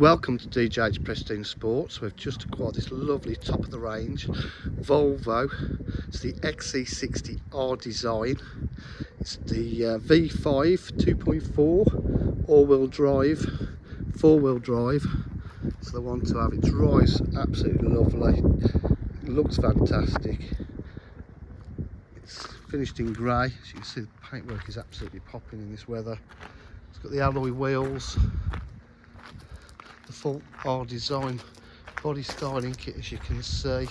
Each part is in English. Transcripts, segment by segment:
Welcome to DJ's Pristine Sports. We've just acquired this lovely top of the range Volvo. It's the XC60 R design. It's the V5 2.4 all-wheel drive, four-wheel drive. It's the one to have. It drives absolutely lovely. It looks fantastic. It's finished in grey. As you can see, the paintwork is absolutely popping in this weather. It's got the alloy wheels. The full R design body styling kit, as you can see.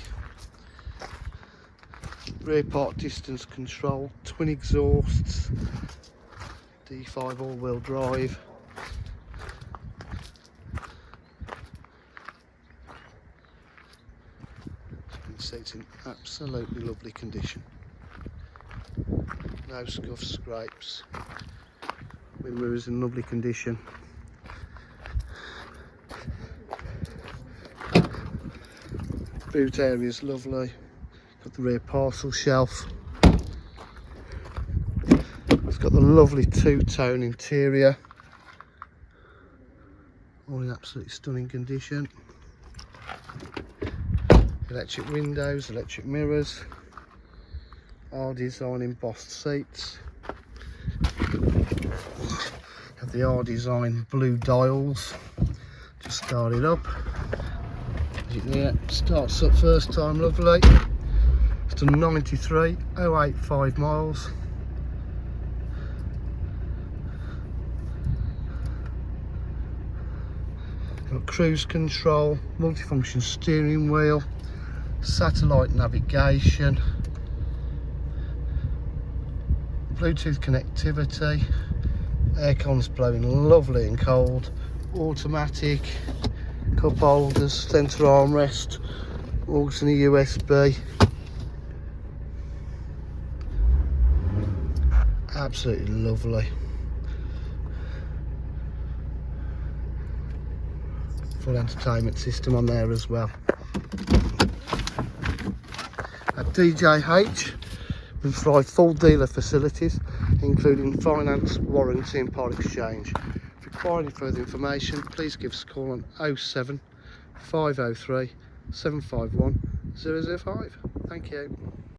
Rear park distance control, twin exhausts, D5 all-wheel drive. As you can see, it's in absolutely lovely condition. No scuffs, scrapes. Wind mirrors in lovely condition. Boot area is lovely. Got the rear parcel shelf. It's got the lovely two-tone interior, all in absolutely stunning condition. Electric windows, electric mirrors, R design embossed seats. Have the R design blue dials. Just start it up. Yeah, starts up first time, lovely. It's done 93,085 miles. Got cruise control, multifunction steering wheel, satellite navigation, Bluetooth connectivity, aircon's blowing lovely and cold, automatic. Cup holders, centre armrest, auxiliary USB. Absolutely lovely. Full entertainment system on there as well. At DJH, we provide full dealer facilities, including finance, warranty and part exchange. If you require any further information, please give us a call on 07 503 751 005. Thank you.